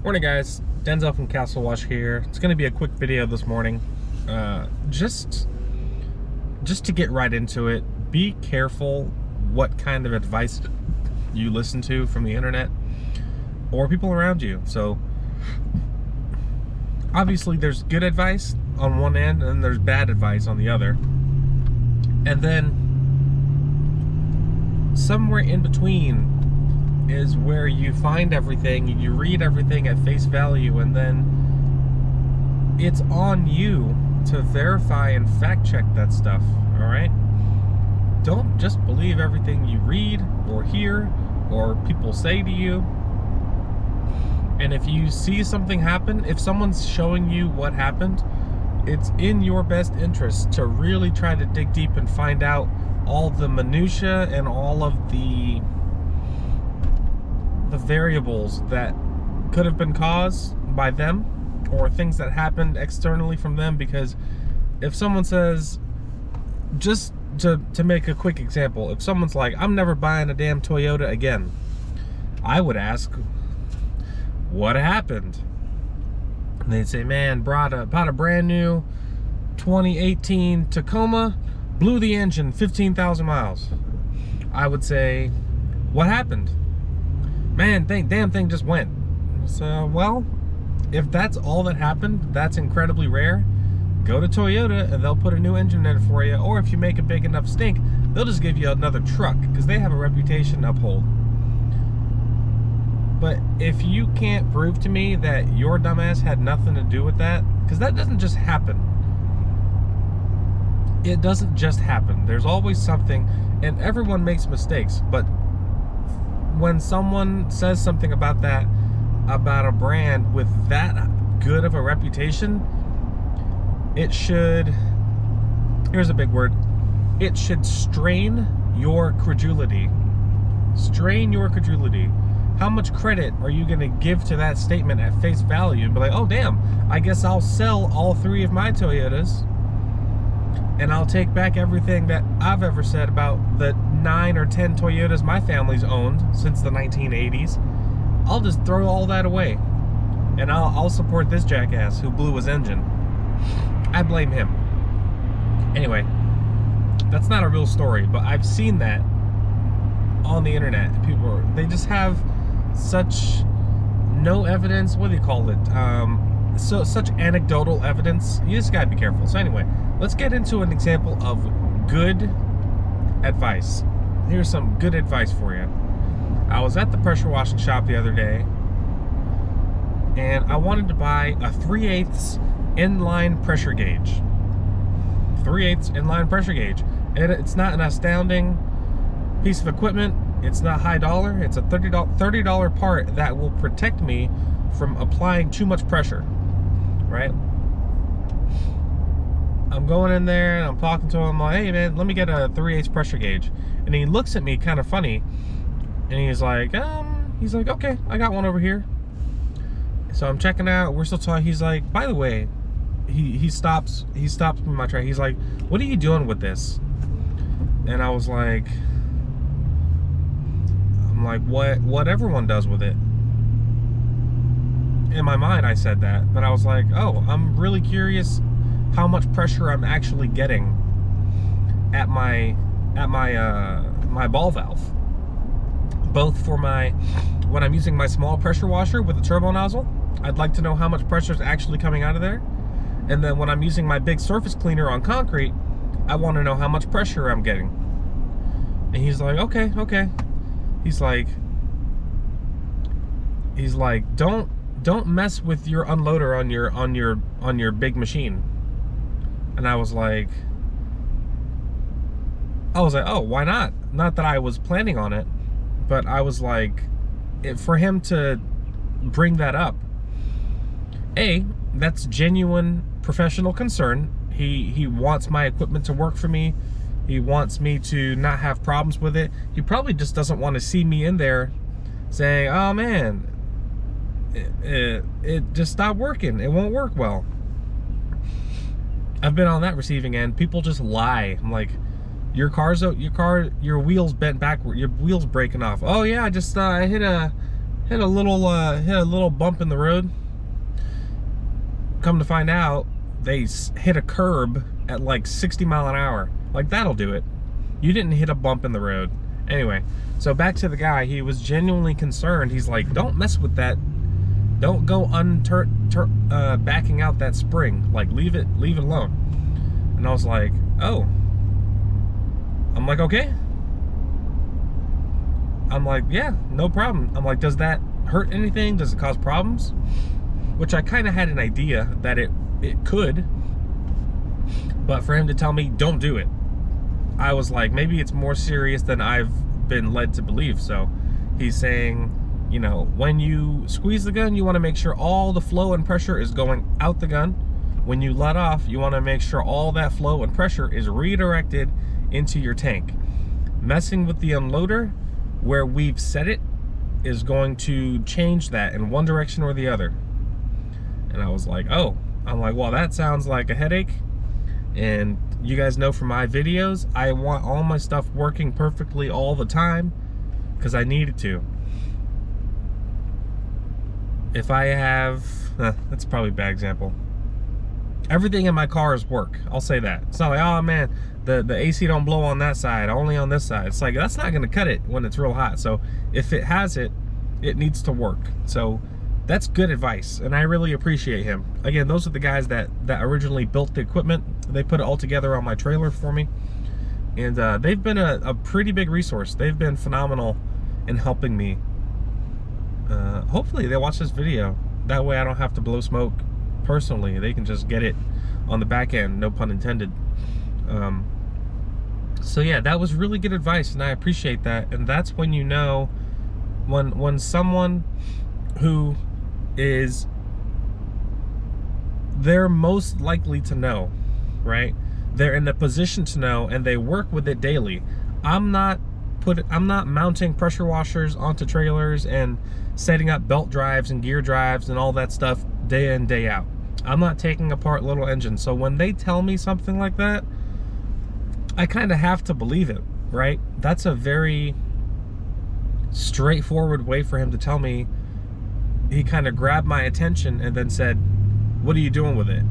Morning guys, Denzel from Castle Wash here. It's going to be a quick video this morning. Just to get right into it, be careful what kind of advice you listen to from the internet or people around you. So obviously there's good advice on one end and there's bad advice on the other. And then somewhere in between is where you find everything, you read everything at face value, and then it's on you to verify and fact check that stuff, all right? Don't just believe everything you read or hear or people say to you. And if you see something happen, if someone's showing you what happened, it's in your best interest to really try to dig deep and find out all the minutia and all of the variables that could have been caused by them or things that happened externally from them. Because if someone says, just to make a quick example, if someone's like, I'm never buying a damn Toyota again, I would ask, what happened? And they'd say, man, bought a brand new 2018 Tacoma, blew the engine 15,000 miles. I would say, what happened? Man, damn thing just went. So, well, if that's all that happened, that's incredibly rare. Go to Toyota and they'll put a new engine in it for you. Or if you make a big enough stink, they'll just give you another truck because they have a reputation to uphold. But if you can't prove to me that your dumbass had nothing to do with that, because that doesn't just happen. It doesn't just happen. There's always something, and everyone makes mistakes, but when someone says something about that, about a brand with that good of a reputation, it should, here's a big word, it should strain your credulity. Strain your credulity. How much credit are you going to give to that statement at face value and be like, oh damn, I guess I'll sell all 3 of my Toyotas and I'll take back everything that I've ever said about the 9 or 10 Toyotas my family's owned since the 1980s. I'll just throw all that away. And I'll support this jackass who blew his engine. I blame him. Anyway, that's not a real story, but I've seen that on the internet. People, they just have such no evidence, what do you call it? Such anecdotal evidence. You just gotta be careful. So anyway, let's get into an example of good advice. Here's some good advice for you. I was at the pressure washing shop the other day and I wanted to buy a 3/8 inline pressure gauge. 3/8 inline pressure gauge. And it's not an astounding piece of equipment. It's not high dollar. It's a $30 part that will protect me from applying too much pressure, right? I'm going in there and I'm talking to him. I'm like, hey man, let me get a 3/8 pressure gauge. And he looks at me kind of funny and he's like, okay, I got one over here. So I'm checking out, we're still talking. He's like, by the way, he stops me in my track. He's like, what are you doing with this? And I was like, what everyone does with it. In my mind I said that, but I was like, oh, I'm really curious how much pressure I'm actually getting at my ball valve, both for when I'm using my small pressure washer with the turbo nozzle. I'd like to know how much pressure is actually coming out of there, and then when I'm using my big surface cleaner on concrete, I want to know how much pressure I'm getting. And he's like, okay. He's like, don't mess with your unloader on your big machine. And I was like, oh, why not? Not that I was planning on it, but I was like, for him to bring that up, that's genuine professional concern. He wants my equipment to work for me. He wants me to not have problems with it. He probably just doesn't want to see me in there saying, oh man, it just stopped working. It won't work well. I've been on that receiving end. People just lie. I'm like, your wheels bent backward, your wheels breaking off. Oh yeah, I just hit hit a little bump in the road. Come to find out, they hit a curb at like 60 mile an hour. Like, that'll do it. You didn't hit a bump in the road. Anyway, so back to the guy. He was genuinely concerned. He's like, don't mess with that. Don't go backing out that spring. Like, leave it alone. And I was like, oh. I'm like, okay. I'm like, yeah, no problem. I'm like, does that hurt anything? Does it cause problems? Which I kind of had an idea that it could. But for him to tell me, don't do it, I was like, maybe it's more serious than I've been led to believe. So he's saying, you know, when you squeeze the gun, you want to make sure all the flow and pressure is going out the gun. When you let off, you want to make sure all that flow and pressure is redirected into your tank. Messing with the unloader where we've set it is going to change that in one direction or the other. And I was like, oh. I'm like, well, that sounds like a headache. And you guys know from my videos, I want all my stuff working perfectly all the time because I need it to. If I have, that's probably a bad example. Everything in my car is work. I'll say that. It's not like, oh man, the AC don't blow on that side, only on this side. It's like, that's not gonna cut it when it's real hot. So if it has it, it needs to work. So that's good advice, and I really appreciate him. Again, those are the guys that originally built the equipment. They put it all together on my trailer for me. And they've been a pretty big resource. They've been phenomenal in helping me. Hopefully they watch this video. That way I don't have to blow smoke personally. They can just get it on the back end, no pun intended. So yeah, that was really good advice, and I appreciate that. And that's when you know, when someone who is, they're most likely to know, right? They're in a position to know, and they work with it daily. I'm not mounting pressure washers onto trailers and setting up belt drives and gear drives and all that stuff day in, day out. I'm not taking apart little engines. So when they tell me something like that, I kind of have to believe it, right? That's a very straightforward way for him to tell me. He kind of grabbed my attention and then said, what are you doing with it?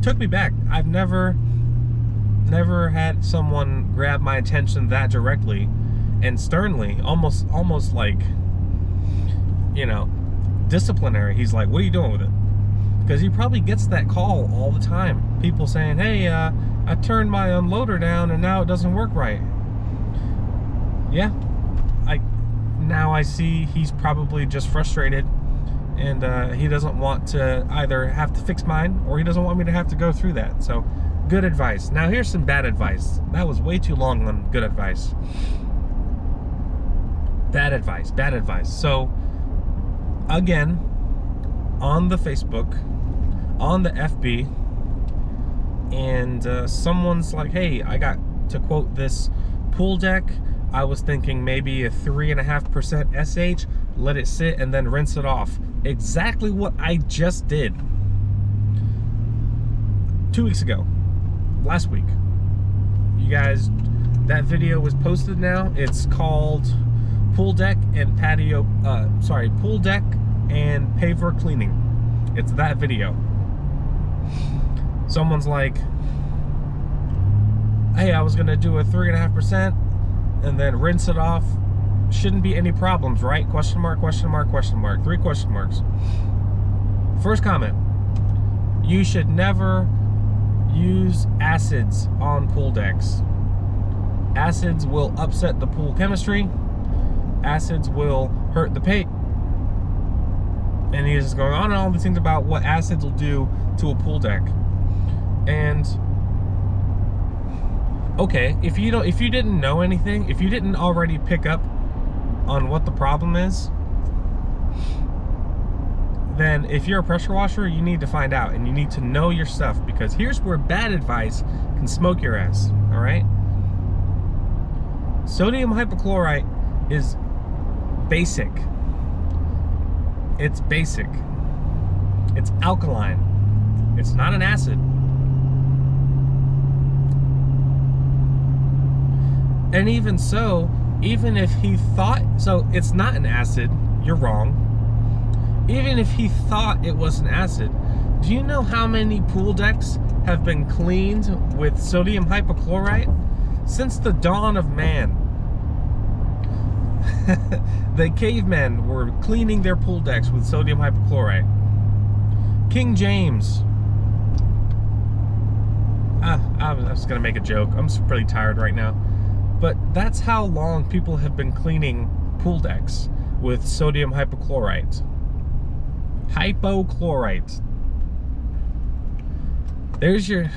Took me back. I've never had someone grab my attention that directly and sternly, almost like, you know, disciplinary. He's like, what are you doing with it? Because he probably gets that call all the time. People saying, hey, I turned my unloader down and now it doesn't work right. Yeah, now I see he's probably just frustrated, and he doesn't want to either have to fix mine, or he doesn't want me to have to go through that. So good advice. Now here's some bad advice. That was way too long on good advice. Bad advice. So again, on the Facebook, on the FB, and someone's like, hey, I got to quote this pool deck. I was thinking maybe a 3.5% SH, let it sit and then rinse it off. Exactly what I just did 2 weeks ago, last week. You guys, that video was posted now. It's called Pool Deck and Patio, Pool Deck and Paver Cleaning. It's that video. Someone's like, hey, I was gonna do a 3.5% and then rinse it off. Shouldn't be any problems, right? Question mark, question mark, question mark. 3 question marks. First comment, you should never use acids on pool decks. Acids will upset the pool chemistry. Acids will hurt the paint. And he's just going on and all these things about what acids will do to a pool deck. And okay, if you didn't know anything, if you didn't already pick up on what the problem is, then if you're a pressure washer, you need to find out, and you need to know your stuff, because here's where bad advice can smoke your ass. All right, sodium hypochlorite is basic. It's basic. It's alkaline. It's not an acid. And even so, even if he thought, so it's not an acid, you're wrong. even if he thought it was an acid, do you know how many pool decks have been cleaned with sodium hypochlorite? Since the dawn of man. The cavemen were cleaning their pool decks with sodium hypochlorite. King James. I was gonna make a joke. I'm pretty tired right now. But that's how long people have been cleaning pool decks with sodium hypochlorite. Hypochlorite. There's your...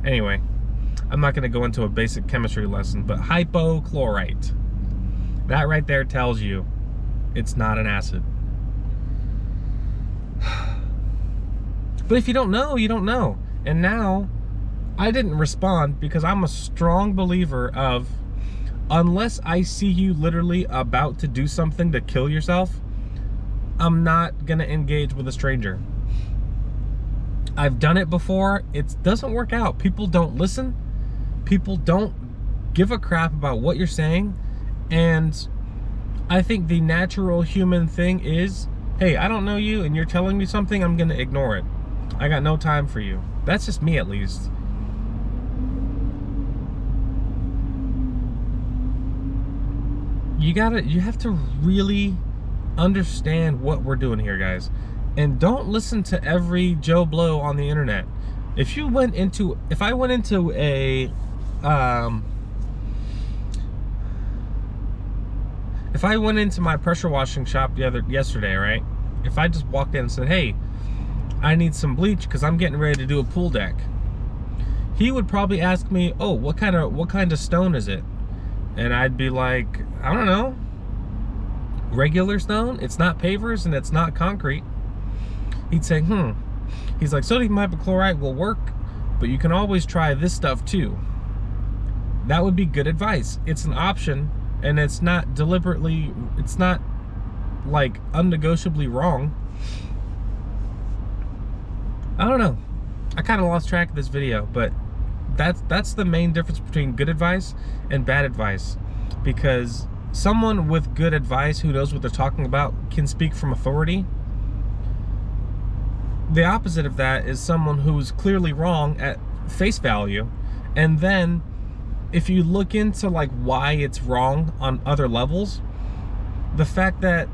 Anyway, I'm not going to go into a basic chemistry lesson, but hypochlorite. That right there tells you it's not an acid. But if you don't know, you don't know. And now, I didn't respond because I'm a strong believer of, unless I see you literally about to do something to kill yourself, I'm not going to engage with a stranger. I've done it before. It doesn't work out. People don't listen. People don't give a crap about what you're saying. And I think the natural human thing is, hey, I don't know you and you're telling me something, I'm going to ignore it. I got no time for you. That's just me, at least. You have to really understand what we're doing here, guys. And don't listen to every Joe Blow on the internet. If I went into a if I went into my pressure washing shop yesterday, right? If I just walked in and said, hey, I need some bleach because I'm getting ready to do a pool deck, he would probably ask me, oh, what kind of stone is it? And I'd be like, I don't know, regular stone. It's not pavers and it's not concrete. He'd say, He's like, sodium hypochlorite will work, but you can always try this stuff too. That would be good advice. It's an option, and it's not like unnegotiably wrong. I don't know. I kind of lost track of this video, but that's the main difference between good advice and bad advice. Because someone with good advice who knows what they're talking about can speak from authority. The opposite of that is someone who's clearly wrong at face value, and then if you look into like why it's wrong on other levels, the fact that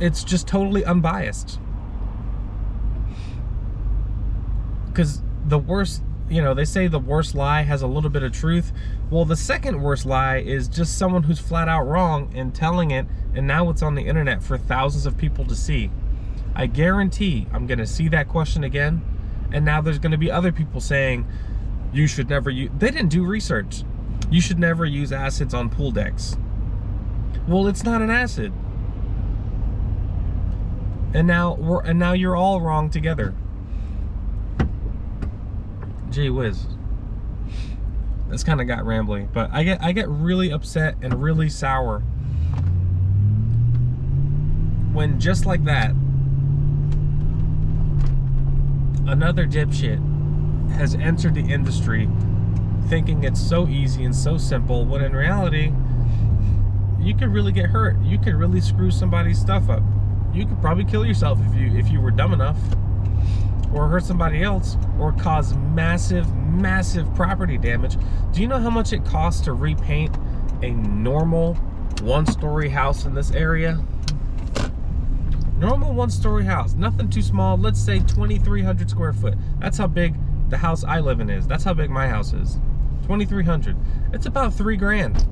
it's just totally unbiased. Because the worst, they say the worst lie has a little bit of truth. Well, the second worst lie is just someone who's flat out wrong and telling it, and now it's on the internet for thousands of people to see. I guarantee I'm going to see that question again, and now there's going to be other people saying, you should never use... They didn't do research. You should never use acids on pool decks. Well, it's not an acid. And now you're all wrong together. Gee whiz. That's kind of got rambly, but I get really upset and really sour when just like that, another dipshit has entered the industry thinking it's so easy and so simple, when in reality, you could really get hurt. You could really screw somebody's stuff up. You could probably kill yourself if you were dumb enough, or hurt somebody else, or cause massive property damage. Do you know how much it costs to repaint a normal one-story house in this area? Normal one-story house, nothing too small. Let's say 2,300 square foot. That's how big the house I live in is. That's how big my house is. 2,300. It's about $3,000.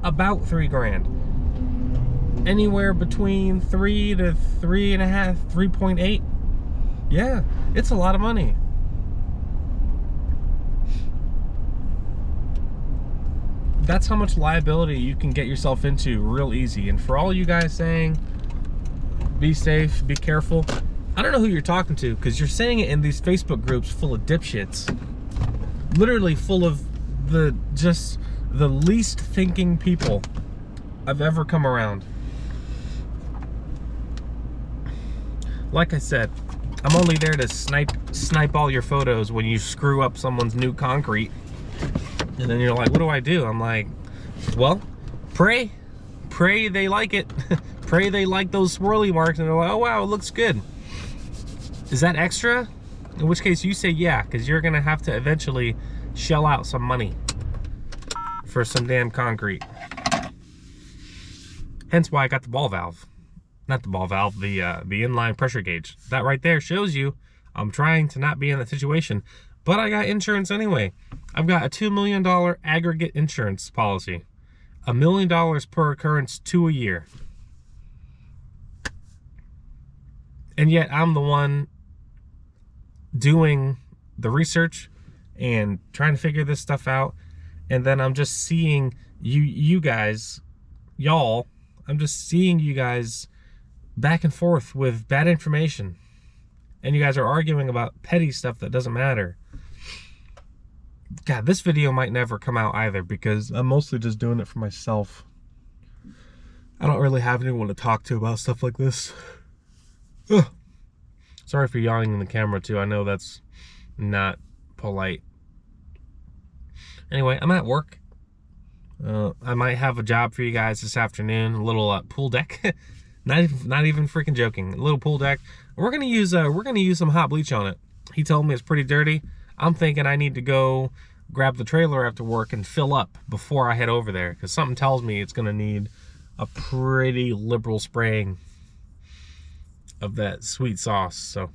About $3,000. Anywhere between 3 to 3.5, 3.8. Yeah, it's a lot of money. That's how much liability you can get yourself into real easy. And for all you guys saying, be safe, be careful, I don't know who you're talking to, because you're saying it in these Facebook groups full of dipshits. Literally full of the least thinking people I've ever come around. Like I said, I'm only there to snipe all your photos when you screw up someone's new concrete. And then you're like, what do I do? I'm like, well, pray they like it. pray they like those swirly marks and they're like, oh wow, it looks good. Is that extra? In which case you say yeah, because you're gonna have to eventually shell out some money for some damn concrete. Hence why I got the ball valve. Not the ball valve, the inline pressure gauge. That right there shows you I'm trying to not be in that situation. But I got insurance anyway. I've got a $2 million aggregate insurance policy. $1 million per occurrence, 2 a year. And yet I'm the one doing the research and trying to figure this stuff out. And then I'm just seeing you guys, y'all, I'm just seeing you guys back and forth with bad information. And you guys are arguing about petty stuff that doesn't matter. God, this video might never come out either because I'm mostly just doing it for myself. I don't really have anyone to talk to about stuff like this. Ugh. Sorry for yawning in the camera too. I know that's not polite. Anyway, I'm at work. I might have a job for you guys this afternoon. A little pool deck. not even freaking joking. A little pool deck. We're gonna use some hot bleach on it. He told me it's pretty dirty. I'm thinking I need to go grab the trailer after work and fill up before I head over there, because something tells me it's gonna need a pretty liberal spraying of that sweet sauce. So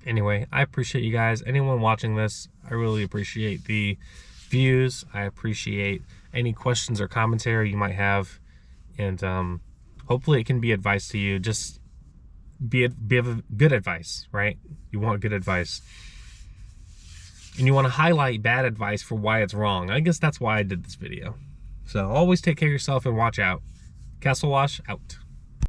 anyway, I appreciate you guys. Anyone watching this, I really appreciate the views. I appreciate any questions or commentary you might have, and hopefully it can be advice to you. Just be good advice, right? You want good advice, and you want to highlight bad advice for why it's wrong. I guess that's why I did this video. So always take care of yourself and watch out. Castle Wash out.